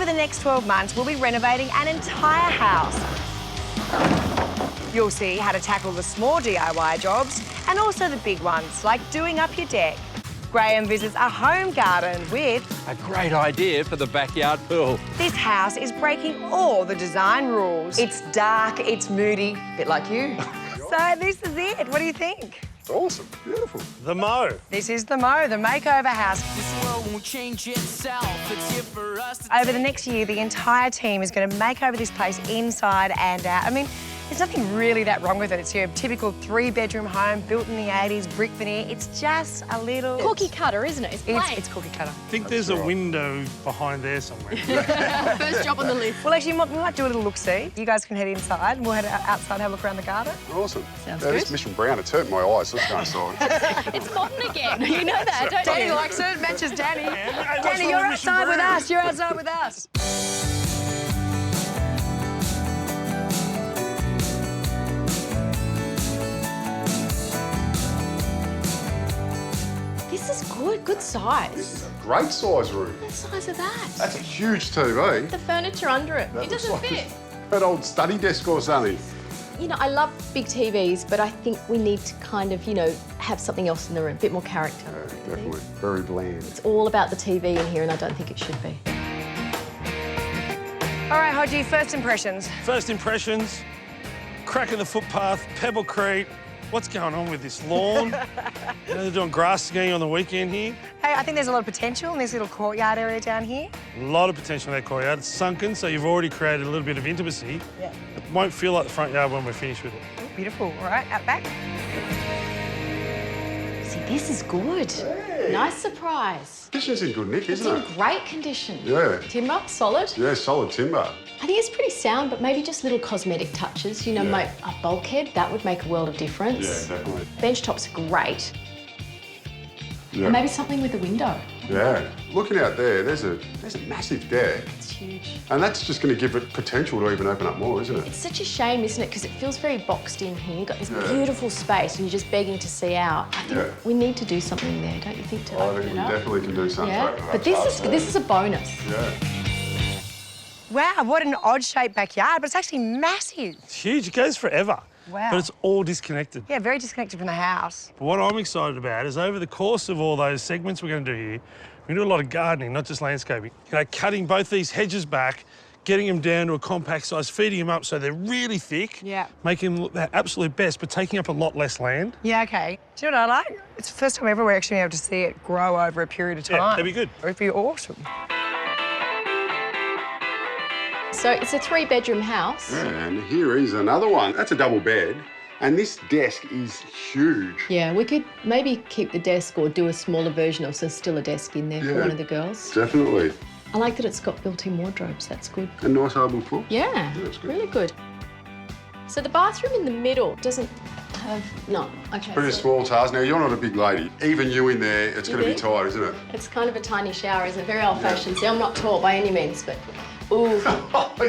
over the next 12 months, we'll be renovating an entire house. You'll see how to tackle the small DIY jobs and also the big ones, like doing up your deck. Graham visits a home garden with... A great idea for the backyard pool. This house is breaking all the design rules. It's dark, it's moody, a bit like you. So this is it. What do you think? It's awesome. Beautiful. The Mo. This is the Mo, the makeover house. Over the next year, the entire team is going to make over this place inside and out. I mean, there's nothing really that wrong with it. It's your typical 3-bedroom home built in the 80s, brick veneer. It's just a little... Cookie cutter, isn't it? It's plain. It's cookie cutter. I think there's a window behind there somewhere. First job on the list. Well, actually, we might do a little look-see. You guys can head inside and we'll head outside and have a look around the garden. Awesome. Sounds This good. Mission Brown, it's hurting my eyes. Let's go inside. It's modern again. You know that, don't Danny you? likes it. Matches Danny. what's Danny, wrong you're with Mission outside with Brown? us. You're outside with us. This is good. Good size. This is a great size room. What size of that? That's a huge TV. The furniture under it. That It looks doesn't like fit. An old study desk or something. You know, I love big TVs, but I think we need to kind of, you know, have something else in the room, a bit more character. Yeah, definitely. Very bland. It's all about the TV in here, and I don't think it should be. All right, Hodgie, first impressions. First impressions, crack in the footpath, Pebblecrete. What's going on with this lawn? You know, they're doing grass skiing on the weekend here. Hey, I think there's a lot of potential in this little courtyard area down here. A lot of potential in that courtyard. It's sunken, so you've already created a little bit of intimacy. Yeah. It won't feel like the front yard when we're finished with it. Beautiful. All right, out back. See, this is good. Nice surprise. Kitchen's in good nick, It's isn't in it? great condition. Yeah. Timber, solid. Yeah, solid timber. I think it's pretty sound, but maybe just little cosmetic touches. You know, Yeah. a bulkhead, that would make a world of difference. Yeah, definitely. Bench tops are great. Yeah. And maybe something with a window. Yeah. Looking out there, there's a massive deck. It's huge. And that's just going to give it potential to even open up more, isn't it? It's such a shame, isn't it? Because it feels very boxed in here. You've got this Yeah. beautiful space and you're just begging to see out. I think Yeah. we need to do something there, don't you think, to I open think it we up? definitely can do something. Yeah, to open it but up this fast, is a bonus. Yeah. Wow, what an odd-shaped backyard, but it's actually massive. It's huge. It goes forever. Wow. But it's all disconnected. Yeah, very disconnected from the house. But what I'm excited about is over the course of all those segments we're going to do here, we do a lot of gardening, not just landscaping. You know, cutting both these hedges back, getting them down to a compact size, feeding them up so they're really thick, Yeah. making them look their absolute best, but taking up a lot less land. Yeah, OK. Do you know what I like? It's the first time ever we're actually able to see it grow over a period of time. Yeah, that'd be good. It'd be awesome. So it's a 3-bedroom house. Yeah, and here is another one. That's a double bed. And this desk is huge. Yeah, we could maybe keep the desk or do a smaller version of, so there's still a desk in there for Yeah. one of the girls. Definitely. I like that it's got built-in wardrobes. That's good. A nice marble floor. Yeah, that's good. really good. So the bathroom in the middle doesn't have... No, okay. Pretty so small task. Now, you're not a big lady. Even you in there, it's going to be think? tight, isn't it? It's kind of a tiny shower, isn't it? Very old-fashioned. See, I'm not tall by any means, but... Ooh. Is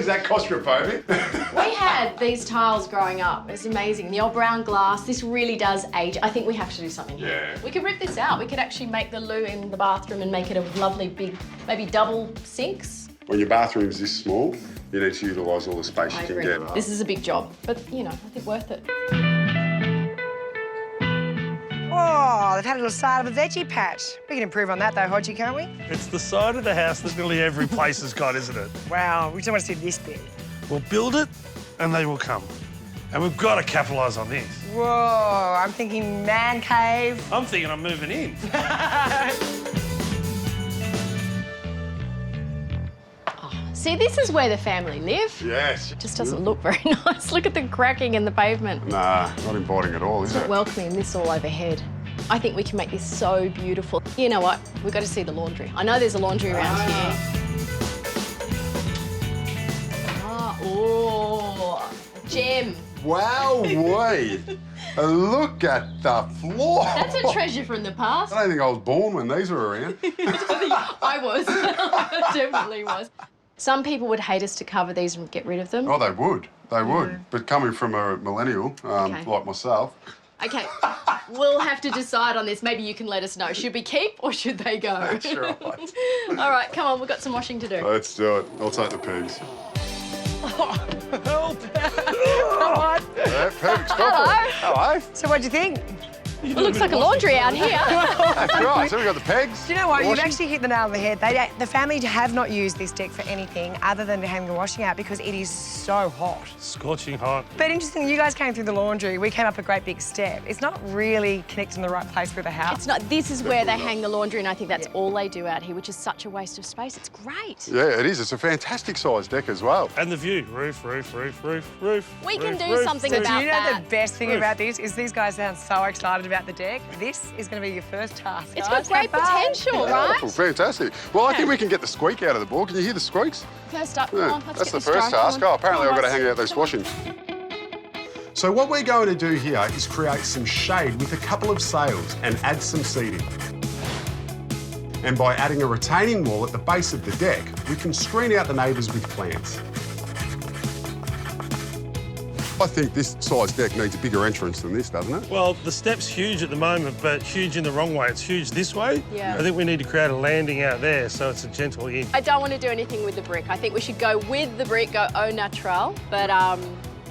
that claustrophobic? We had these tiles growing up. It's amazing. The old brown glass. This really does age. I think we have to do something here. Yeah. We could rip this out. We could actually make the loo in the bathroom and make it a lovely big, maybe double sinks. When your bathroom's this small, you need to utilise all the space I you can agree. get. This is a big job, but, you know, I think worth it. Oh, they've had a little side of a veggie patch. We can improve on that, though, Hodgie, can't we? It's the side of the house that nearly every place has got, isn't it? Wow, we just want to see this bit. We'll build it and they will come. And we've got to capitalise on this. Whoa, I'm thinking man cave. I'm thinking I'm moving in. See, this is where the family live. Yes. It just doesn't look very nice. Look at the cracking in the pavement. Nah, not inviting at all, is Not it? welcoming, this all overhead. I think we can make this so beautiful. You know what? We've got to see the laundry. I know there's a laundry around here. Ah, oh, gem. Wow, wait. Look at the floor. That's a treasure from the past. I don't think I was born when these were around. I was. I definitely was. Some people would hate us to cover these and get rid of them. Oh, they would. They would. But coming from a millennial Okay. like myself, Okay, we'll have to decide on this. Maybe you can let us know. Should we keep or should they go? That's right. All right, come on, we've got some washing to do. Let's do it. I'll take the pegs. Help! Come on. Yeah, perfect. Stop it. Hello. So what do you think? It looks like a laundry out here. That's right. So we've got the pegs. Do you know what? You've washing. actually hit the nail on the head. The family have not used this deck for anything other than to hang the washing out because it is so hot. Scorching hot. But interesting, you guys came through the laundry. We came up a great big step. It's not really connected in the right place with the house. It's not. This is where they hang the laundry, and I think that's all they do out here, which is such a waste of space. It's great. Yeah, it is. It's a fantastic size deck as well. And the view. Roof, roof, roof, roof, roof. We can roof, do roof, something So roof. do about you know that. the best thing Roof. about this is these guys sound so excited about the deck. This is going to be your first task, It's guys. got great Have fun. potential, Beautiful, right? fantastic. Well, I think we can get the squeak out of the board. Can you hear the squeaks? First up, Yeah, come on, let's that's get the this first dry. Come task. on. Oh, apparently Come I've on, got to hang out boys. those washing. So what we're going to do here is create some shade with a couple of sails and add some seating. And by adding a retaining wall at the base of the deck, we can screen out the neighbours with plants. I think this size deck needs a bigger entrance than this, doesn't it? Well, the step's huge at the moment, but huge in the wrong way. It's huge this way. Yeah. I think we need to create a landing out there so it's a gentle in. I don't want to do anything with the brick. I think we should go with the brick, go au naturel. But,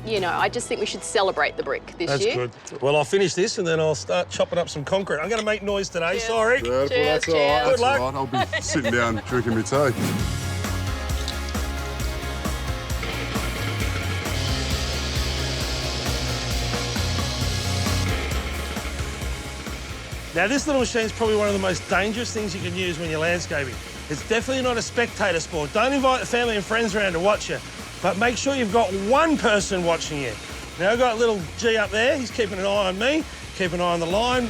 you know, I just think we should celebrate the brick this That's year. good. Well, I'll finish this and then I'll start chopping up some concrete. I'm going to make noise today, Cheers. sorry. Beautiful, Cheers, that's all right. cheers. That's Good luck. all right. I'll be sitting down drinking my tea. Now, this little machine is probably one of the most dangerous things you can use when you're landscaping. It's definitely not a spectator sport. Don't invite the family and friends around to watch you, but make sure you've got one person watching you. Now, I've got little G up there. He's keeping an eye on me, keeping an eye on the line.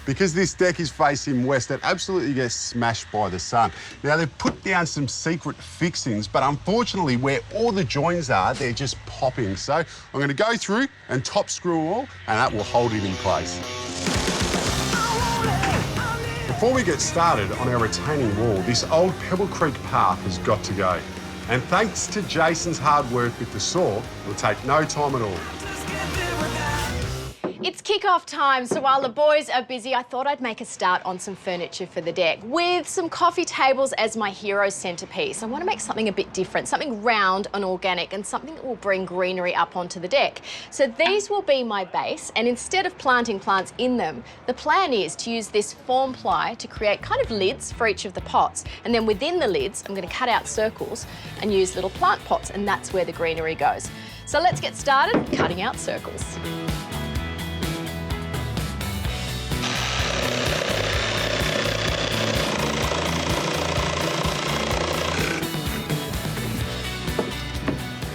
Because this deck is facing west, it absolutely gets smashed by the sun. Now, they've put down some secret fixings, but unfortunately, where all the joins are, they're just popping. So I'm going to go through and top screw them all, and that will hold it in place. Before we get started on our retaining wall, this old Pebble Creek path has got to go. And thanks to Jason's hard work with the saw, it'll take no time at all. It's kick-off time, so while the boys are busy, I thought I'd make a start on some furniture for the deck with some coffee tables as my hero centrepiece. I want to make something a bit different, something round and organic, and something that will bring greenery up onto the deck. So these will be my base, and instead of planting plants in them, the plan is to use this form ply to create kind of lids for each of the pots. And then within the lids, I'm going to cut out circles and use little plant pots, and that's where the greenery goes. So let's get started cutting out circles.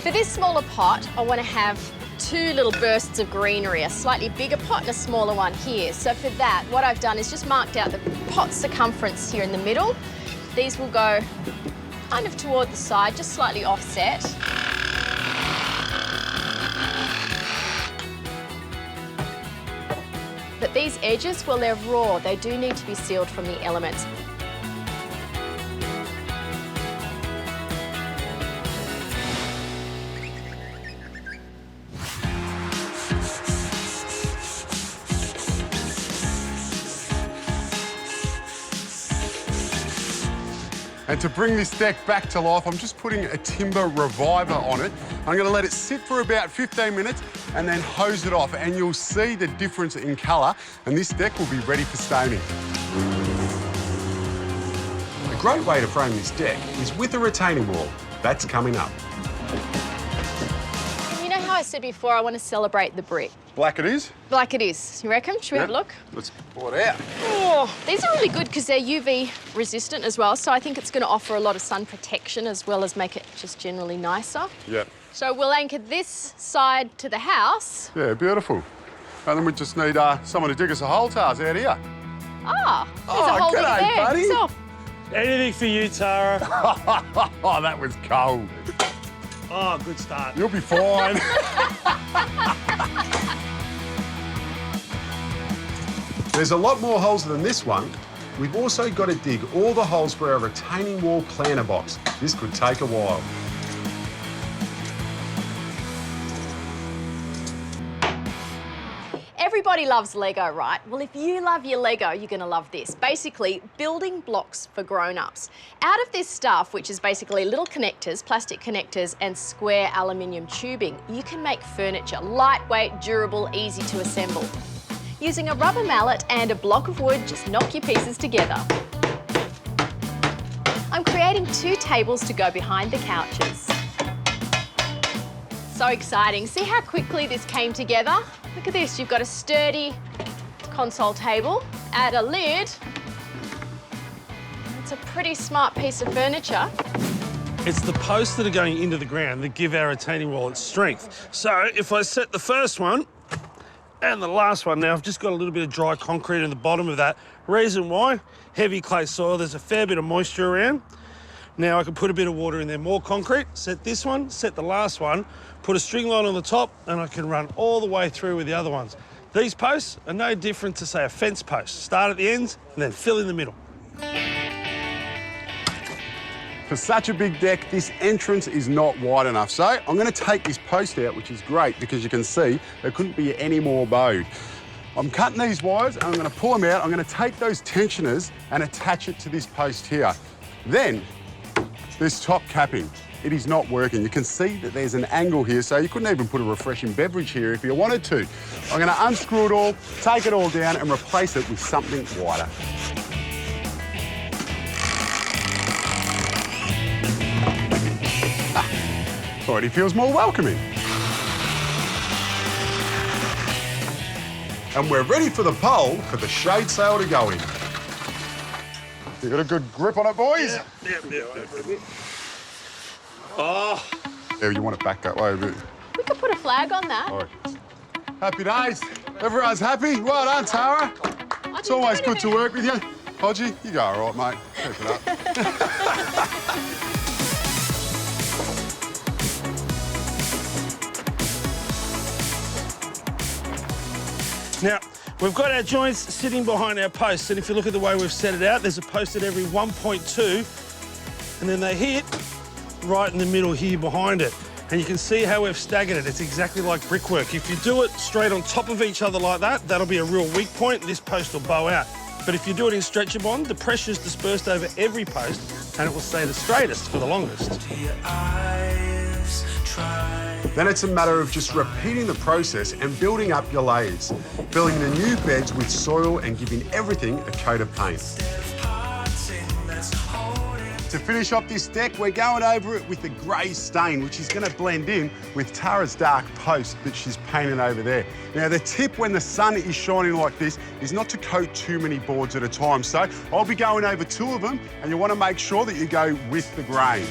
For this smaller pot, I want to have two little bursts of greenery, a slightly bigger pot and a smaller one here. So for that, what I've done is just marked out the pot circumference here in the middle. These will go kind of toward the side, just slightly offset. But these edges, well, they're raw. They do need to be sealed from the elements. And to bring this deck back to life, I'm just putting a timber reviver on it. I'm going to let it sit for about 15 minutes and then hose it off, and you'll see the difference in colour, and this deck will be ready for staining. A great way to frame this deck is with a retaining wall. That's coming up. You know how I said before I want to celebrate the brick? Black it is. Like it is. You reckon? Should we have a look? Let's pull it out. Oh, these are really good because they're UV resistant as well, so I think it's going to offer a lot of sun protection as well as make it just generally nicer. Yeah. So we'll anchor this side to the house. Yeah, beautiful. And then we just need someone to dig us a hole, Tars, out here. Ah, there's Oh, a hole g'day, there. buddy. So, Anything for you, Tara. Oh, that was cold. Oh, good start. You'll be fine. There's a lot more holes than this one. We've also got to dig all the holes for our retaining wall planter box. This could take a while. Everybody loves Lego, right? Well, if you love your Lego, you're gonna love this. Basically, building blocks for grown-ups. Out of this stuff, which is basically little connectors, plastic connectors, and square aluminium tubing, you can make furniture, lightweight, durable, easy to assemble. Using a rubber mallet and a block of wood, just knock your pieces together. I'm creating 2 tables to go behind the couches. So exciting. See how quickly this came together? Look at this, you've got a sturdy console table, add a lid. It's a pretty smart piece of furniture. It's the posts that are going into the ground that give our retaining wall its strength. So if I set the first one and the last one, now I've just got a little bit of dry concrete in the bottom of that. Reason why? Heavy clay soil, there's a fair bit of moisture around. Now I can put a bit of water in there, more concrete, set this one, set the last one, put a string line on the top, and I can run all the way through with the other ones. These posts are no different to, say, a fence post. Start at the ends and then fill in the middle. For such a big deck, this entrance is not wide enough. So I'm going to take this post out, which is great because you can see there couldn't be any more bowed. I'm cutting these wires and I'm going to pull them out. I'm going to take those tensioners and attach it to this post here. Then, this top capping, it is not working. You can see that there's an angle here, so you couldn't even put a refreshing beverage here if you wanted to. I'm going to unscrew it all, take it all down and replace it with something wider. Already feels more welcoming. And we're ready for the pole for the shade sail to go in. You got a good grip on it, boys? Yeah. Oh. Yeah, you want it back that way a bit. We could put a flag on that. All right. Happy days. Everyone's happy. Well done, Tara. It's always good to work with you. Hodgie, you go all right, mate. Keep it up. Now, we've got our joints sitting behind our posts, and if you look at the way we've set it out, there's a post at every 1.2, and then they hit right in the middle here behind it. And you can see how we've staggered it. It's exactly like brickwork. If you do it straight on top of each other like that, that'll be a real weak point. This post will bow out. But if you do it in stretcher bond, the pressure's dispersed over every post, and it will stay the straightest for the longest. Then it's a matter of just repeating the process and building up your layers, filling the new beds with soil and giving everything a coat of paint. To finish off this deck, we're going over it with the grey stain, which is going to blend in with Tara's dark post that she's painted over there. Now, the tip when the sun is shining like this is not to coat too many boards at a time. So I'll be going over 2 of them, and you want to make sure that you go with the grain.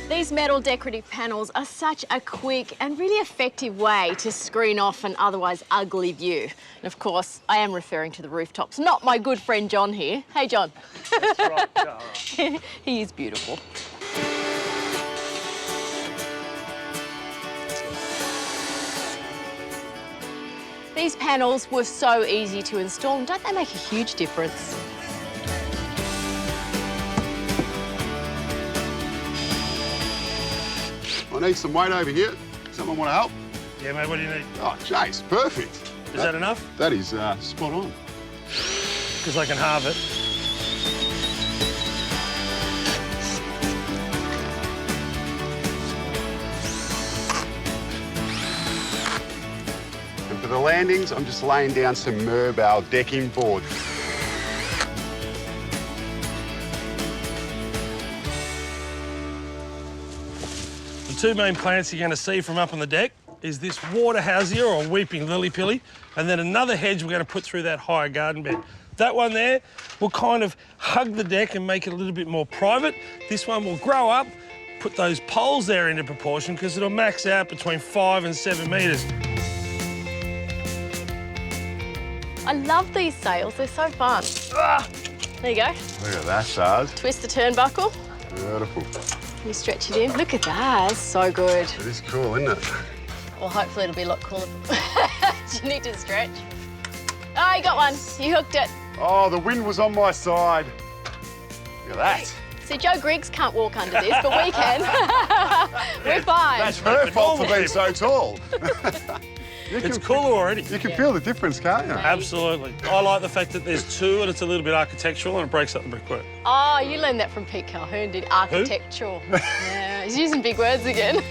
These metal decorative panels are such a quick and really effective way to screen off an otherwise ugly view. And of course, I am referring to the rooftops, not my good friend John here. Hey, John. That's right, Tara. He is beautiful. These panels were so easy to install, and don't they make a huge difference? I need some weight over here. Someone want to help? Yeah, mate, what do you need? Oh, Jace, perfect. Is that enough? That is spot on. Because I can halve it. And for the landings, I'm just laying down some Merbau decking board. The 2 main plants you're going to see from up on the deck is this water housier or weeping lily pilly, and then another hedge we're going to put through that higher garden bed. That one there will kind of hug the deck and make it a little bit more private. This one will grow up, put those poles there into proportion because it'll max out between 5 and 7 metres. I love these sails, they're so fun. Ah, there you go. Look at that, Sars. Twist the turnbuckle. Beautiful. You stretch it in. Look at that, it's so good. It is cool, isn't it? Well, hopefully it'll be a lot cooler. Do you need to stretch? Oh, you got one. You hooked it. Oh, the wind was on my side. Look at that. See, Joe Griggs can't walk under this, but we can. We're fine. That's her fault for being so tall. It's cooler already. You can feel the difference, can't you? Absolutely. I like the fact that there's two and it's a little bit architectural and it breaks up the brickwork. Oh, you learned that from Pete Calhoun, did architectural. Yeah, he's using big words again.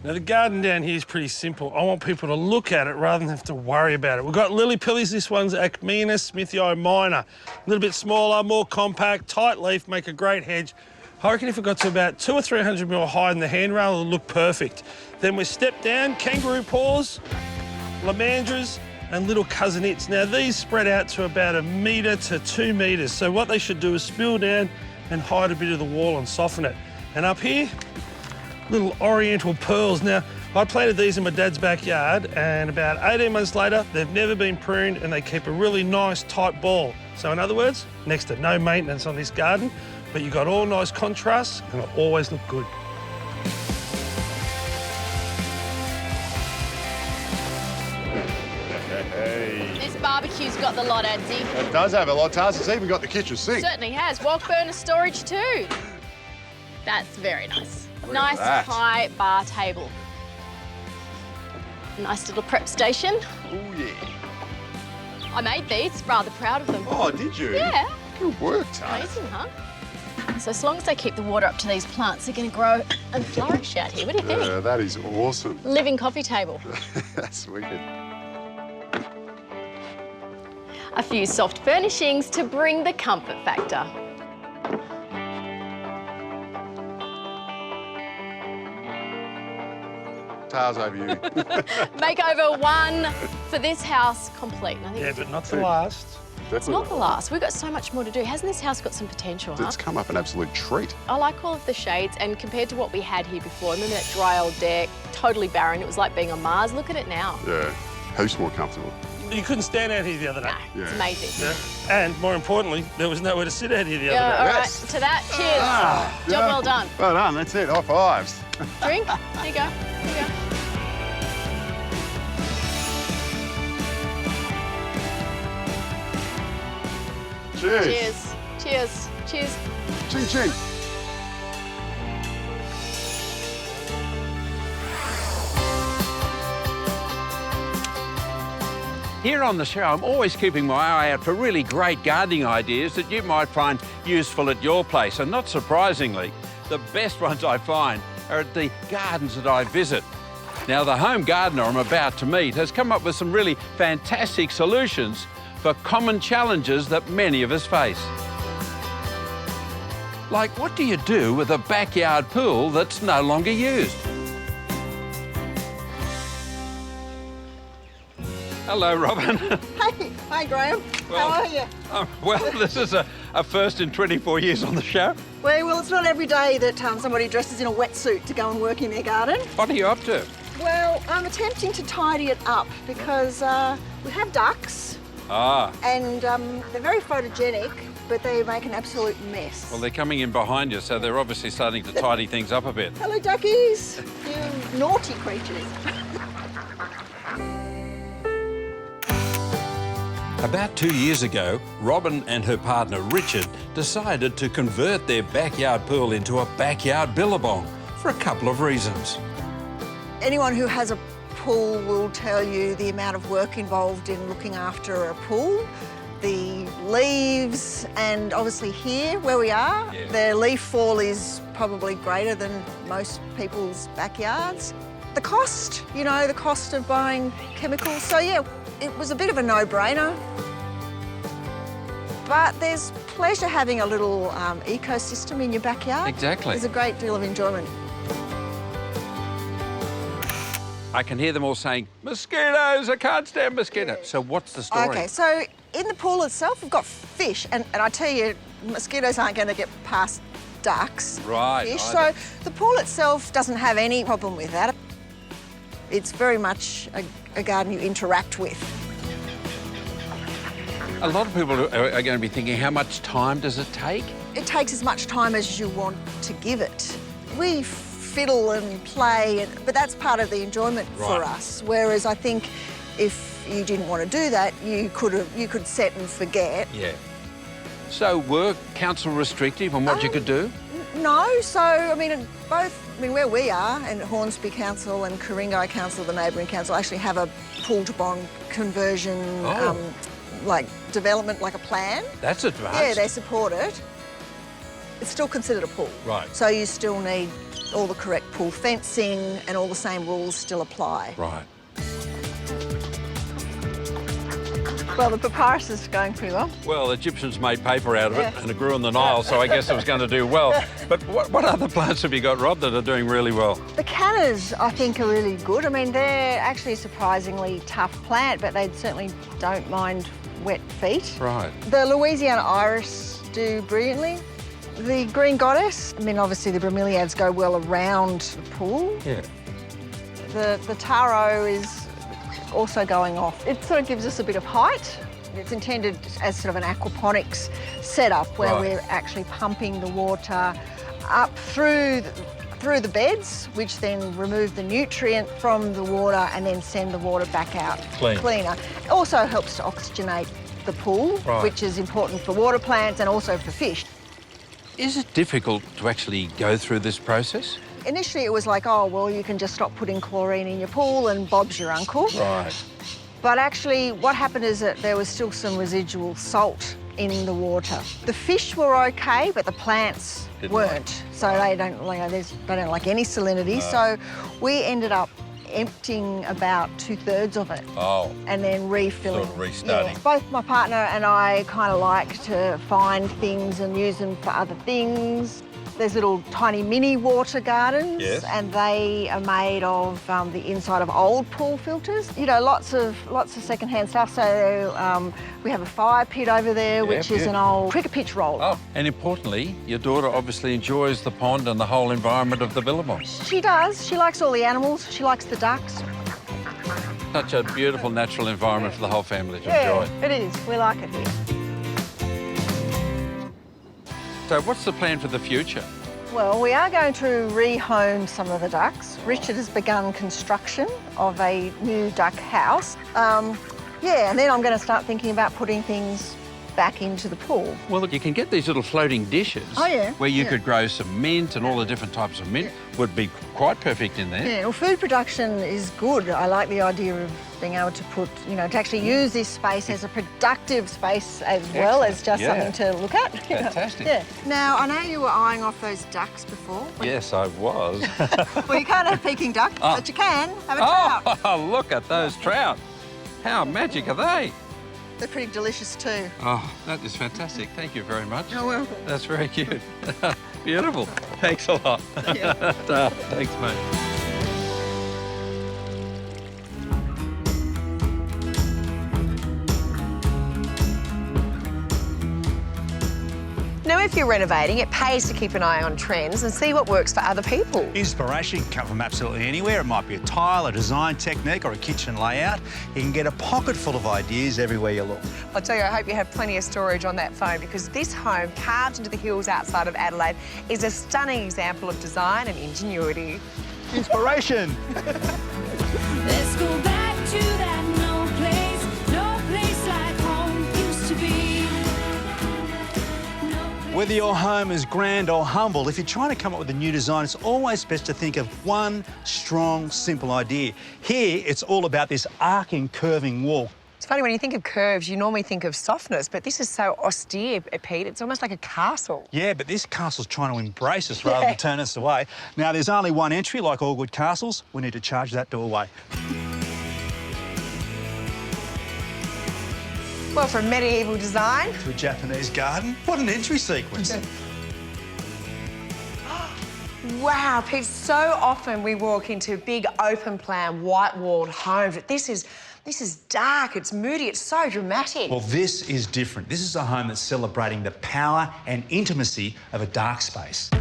Now, the garden down here is pretty simple. I want people to look at it rather than have to worry about it. We've got lily pillies. This one's Acmena smithii minor. A little bit smaller, more compact, tight leaf, make a great hedge. I reckon if it got to about 200 or 300 mil higher than the handrail, it'll look perfect. Then we step down, kangaroo paws, lamandras, and little cousinets. Now, these spread out to about 1 metre to 2 metres. So what they should do is spill down and hide a bit of the wall and soften it. And up here, little oriental pearls. Now, I planted these in my dad's backyard and about 18 months later, they've never been pruned and they keep a really nice tight ball. So in other words, next to no maintenance on this garden, but you've got all nice contrasts and it'll always look good. Hey. This barbecue's got the lot, Adsy. It does have a lot, Taz. It's even got the kitchen sink. Certainly has. Wok burner storage too. That's very nice. Look Nice at that. high bar table. Nice little prep station. Oh, yeah. I made these, rather proud of them. Oh, did you? Yeah. Good work, Taz. Amazing, huh? So as long as they keep the water up to these plants, they're going to grow and flourish out here. What do you think? Yeah, that is awesome. Living coffee table. That's wicked. A few soft furnishings to bring the comfort factor. Taz, over you. Makeover 1 for this house complete. And I think Yeah, but not the last. it's not the last. We've got so much more to do. Hasn't this house got some potential, huh? It's come up an absolute treat. I like all of the shades, and compared to what we had here before, remember that dry old deck, totally barren, it was like being on Mars. Look at it now. Yeah. Who's more comfortable? You couldn't stand out here the other day. No, it's Yeah. amazing. Yeah. And more importantly, there was nowhere to sit out here the other Yeah, day. all right, Yes. to that, cheers. Job well done. Well done, that's it. High fives. Drink, here you go, here you go. Cheers. Cheers, cheers, cheers. Ching, ching. Here on the show, I'm always keeping my eye out for really great gardening ideas that you might find useful at your place. And not surprisingly, the best ones I find are at the gardens that I visit. Now, the home gardener I'm about to meet has come up with some really fantastic solutions for common challenges that many of us face. Like, what do you do with a backyard pool that's no longer used? Hello, Robin. Hey, hi Graham. How are you? Well, this is a first in 24 years on the show. Well, it's not every day that somebody dresses in a wetsuit to go and work in their garden. What are you up to? Well, I'm attempting to tidy it up because we have ducks Ah, and they're very photogenic, but they make an absolute mess. well, they're coming in behind you, so they're obviously starting to tidy things up a bit. Hello, duckies. You naughty creatures. About 2 years ago, Robin and her partner Richard decided to convert their backyard pool into a backyard billabong for a couple of reasons. Anyone who has a pool will tell you the amount of work involved in looking after a pool, the leaves, and obviously here where we are, the leaf fall is probably greater than most people's backyards. The cost, you know, the cost of buying chemicals. So yeah, it was a bit of a no-brainer. But there's pleasure having a little ecosystem in your backyard. Exactly. There's a great deal of enjoyment. I can hear them all saying, mosquitoes, I can't stand mosquitoes. So what's the story? Okay, so in the pool itself, we've got fish, and I tell you, mosquitoes aren't going to get past ducks. Right, Fish. either. So the pool itself doesn't have any problem with that. It's very much a garden you interact with. A lot of people are going to be thinking, how much time does it take? It takes as much time as you want to give it. We fiddle and play, but that's part of the enjoyment for Right. us. Whereas I think if if you didn't want to do that, you could set and forget. Yeah. So were council restrictive on what you could do? No, so, I mean, where we are, and Hornsby Council and Ku-ring-gai Council, the neighbouring council, actually have a pool-to-bond conversion, like, development, like a plan. That's advanced. Yeah, they support it. It's still considered a pool. Right. So you still need all the correct pool fencing and all the same rules still apply. Right. Well, the papyrus is going pretty well. Well, the Egyptians made paper out of it and it grew in the Nile, so I guess it was going to do well. But what other plants have you got, Rob, that are doing really well? The cannas, I think, are really good. I mean, they're actually a surprisingly tough plant, but they certainly don't mind wet feet. Right. The Louisiana iris do brilliantly. The green goddess, I mean, obviously the bromeliads go well around the pool. Yeah. The taro is also going off. It sort of gives us a bit of height. It's intended as sort of an aquaponics setup where we're actually pumping the water up through the beds, which then remove the nutrient from the water and then send the water back out cleaner. It also helps to oxygenate the pool, which is important for water plants and also for fish. Is it difficult to actually go through this process? Initially, it was like, oh, well, you can just stop putting chlorine in your pool and Bob's your uncle. Right. But actually, what happened is that there was still some residual salt in the water. The fish were okay, but the plants weren't. So they don't like any salinity. So we ended up emptying about 2/3 of it. Oh. And then refilling. Sort of restarting. Yeah. Both my partner and I kind of like to find things and use them for other things. There's little tiny mini water gardens, and they are made of the inside of old pool filters. You know, lots of secondhand stuff. So we have a fire pit over there, which is an old cricket pitch roller. Oh, and importantly, your daughter obviously enjoys the pond and the whole environment of the Billabong. She does. She likes all the animals. She likes the ducks. Such a beautiful natural environment for the whole family to enjoy. It is. We like it here. So what's the plan for the future? Well, we are going to rehome some of the ducks. Richard has begun construction of a new duck house. And then I'm going to start thinking about putting things back into the pool. Well, you can get these little floating dishes where you could grow some mint and all the different types of mint. Would be quite perfect in there. Yeah, well, food production is good. I like the idea of being able to put, to actually use this space as a productive space as well as just something to look at. Fantastic. Yeah. Now, I know you were eyeing off those ducks before. Yes, I was. Well, you can't have Peking duck, but you can have a trout. Oh, look at those trout. How magic are they? They're pretty delicious too. Oh, that is fantastic. Thank you very much. You're welcome. That's very cute. Beautiful. Thanks a lot. Thanks, mate. Now, if you're renovating, it pays to keep an eye on trends and see what works for other people. Inspiration can come from absolutely anywhere. It might be a tile, a design technique, or a kitchen layout. You can get a pocket full of ideas everywhere you look. I'll tell you, I hope you have plenty of storage on that phone, because this home, carved into the hills outside of Adelaide, is a stunning example of design and ingenuity. Inspiration! Let's go back to that no place like home used to be. Whether your home is grand or humble, if you're trying to come up with a new design, it's always best to think of one strong, simple idea. Here, it's all about this arcing, curving wall. It's funny, when you think of curves, you normally think of softness, but this is so austere, Pete. It's almost like a castle. Yeah, but this castle's trying to embrace us rather than turn us away. Now, there's only one entry, like all good castles. We need to charge that doorway. Well, from medieval design To a Japanese garden. What an entry sequence. Wow, Pete, so often we walk into big open plan, white-walled homes, but this is dark, it's moody, it's so dramatic. Well, this is different. This is a home that's celebrating the power and intimacy of a dark space.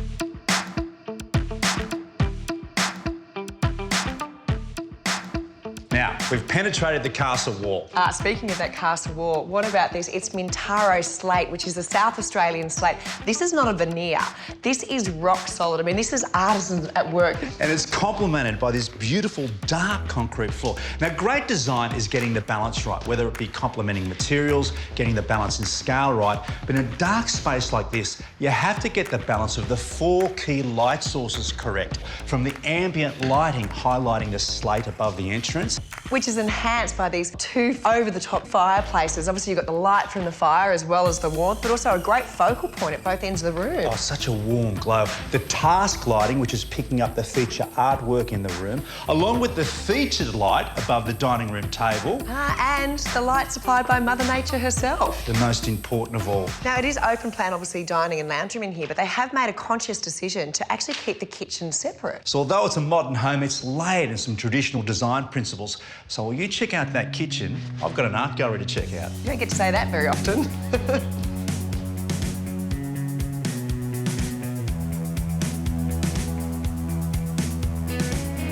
Now, Now, we've penetrated the castle wall. Speaking of that castle wall, what about this? It's Mintaro slate, which is a South Australian slate. This is not a veneer. This is rock solid. I mean, this is artisans at work. And it's complemented by this beautiful dark concrete floor. Now, great design is getting the balance right, whether it be complementing materials, getting the balance in scale right. But in a dark space like this, you have to get the balance of the 4 key light sources correct, from the ambient lighting highlighting the slate above the entrance, Which is enhanced by these 2 over-the-top fireplaces. Obviously, you've got the light from the fire as well as the warmth, but also a great focal point at both ends of the room. oh, such a warm glow. The task lighting, which is picking up the feature artwork in the room, along with the featured light above the dining room table. And the light supplied by Mother Nature herself. The most important of all. Now, it is open plan, obviously, dining and lounge room in here, but they have made a conscious decision to actually keep the kitchen separate. So although it's a modern home, it's laid in some traditional design principles. So while you check out that kitchen, I've got an art gallery to check out. You don't get to say that very often.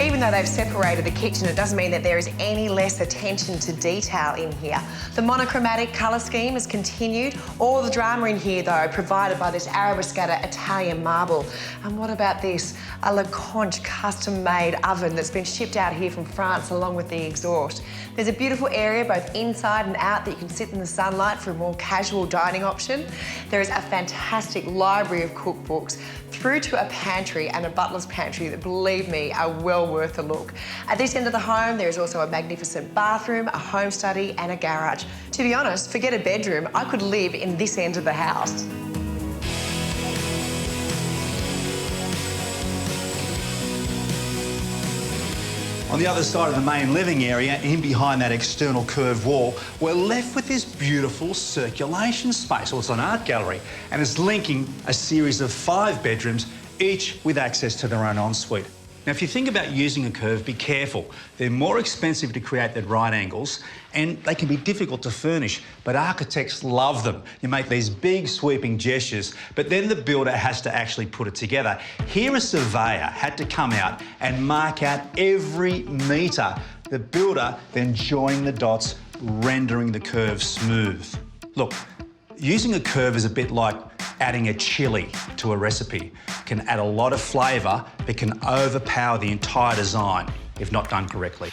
Even though they've separated the kitchen, it doesn't mean that there is any less attention to detail in here. The monochromatic colour scheme has continued. All the drama in here, though, provided by this Arabescata Italian marble. And what about this? A Leconte custom-made oven that's been shipped out here from France along with the exhaust. There's a beautiful area both inside and out that you can sit in the sunlight for a more casual dining option. There is a fantastic library of cookbooks through to a pantry and a butler's pantry that, believe me, are well worth a look. At this end of the home, there is also a magnificent bathroom, a home study and a garage. To be honest, forget a bedroom, I could live in this end of the house. On the other side of the main living area, in behind that external curved wall, we're left with this beautiful circulation space. Well, it's an art gallery, and it's linking a series of 5 bedrooms, each with access to their own ensuite. Now, if you think about using a curve, be careful. They're more expensive to create at right angles, and they can be difficult to furnish, but architects love them. You make these big sweeping gestures, but then the builder has to actually put it together. Here, a surveyor had to come out and mark out every metre. The builder then joined the dots, rendering the curve smooth. Look, using a curve is a bit like adding a chili to a recipe. It can add a lot of flavour, but can overpower the entire design if not done correctly.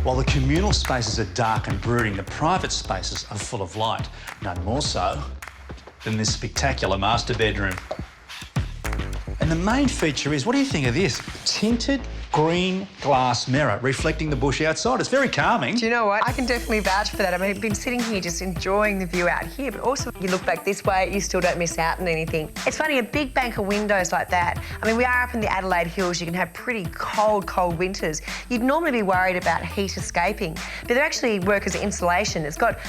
While the communal spaces are dark and brooding, the private spaces are full of light. None more so than this spectacular master bedroom. And the main feature is, what do you think of this? Tinted green glass mirror reflecting the bush outside. It's very calming. Do you know what? I can definitely vouch for that. I mean, I've been sitting here just enjoying the view out here, but also you look back this way, you still don't miss out on anything. It's funny, a big bank of windows like that. I mean, we are up in the Adelaide Hills. You can have pretty cold, cold winters. You'd normally be worried about heat escaping, but they actually work as insulation. It's got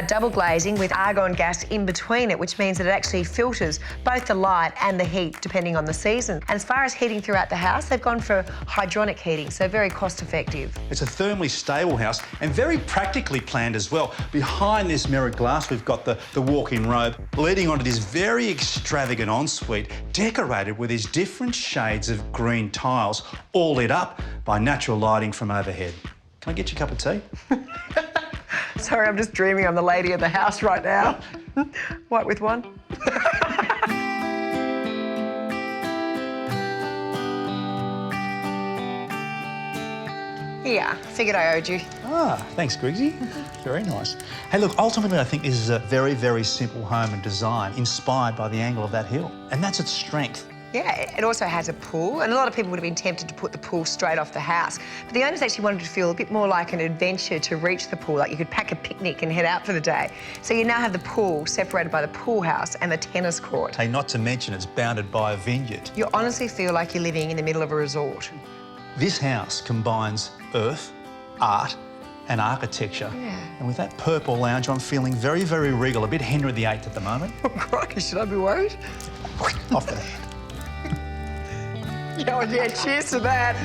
double glazing with argon gas in between it, which means that it actually filters both the light and the heat depending on the season. And as far as heating throughout the house, they've gone for hydronic heating, so very cost effective. It's a thermally stable house and very practically planned as well. Behind this mirrored glass, we've got the walk-in robe leading onto this very extravagant ensuite decorated with these different shades of green tiles, all lit up by natural lighting from overhead. Can I get you a cup of tea? Sorry, I'm just dreaming I'm the lady of the house right now. White with one. Yeah, figured I owed you. Ah, thanks, Griggsy. Very nice. Hey, look, ultimately, I think this is a very, very simple home and design inspired by the angle of that hill. And that's its strength. Yeah, it also has a pool, and a lot of people would have been tempted to put the pool straight off the house. But the owners actually wanted to feel a bit more like an adventure to reach the pool, like you could pack a picnic and head out for the day. So you now have the pool separated by the pool house and the tennis court. Hey, not to mention it's bounded by a vineyard. You honestly feel like you're living in the middle of a resort. This house combines earth, art and architecture. Yeah. And with that purple lounge, I'm feeling very, very regal, a bit Henry VIII at the moment. Oh, crikey, should I be worried? Off the hand. Yeah, cheers to that.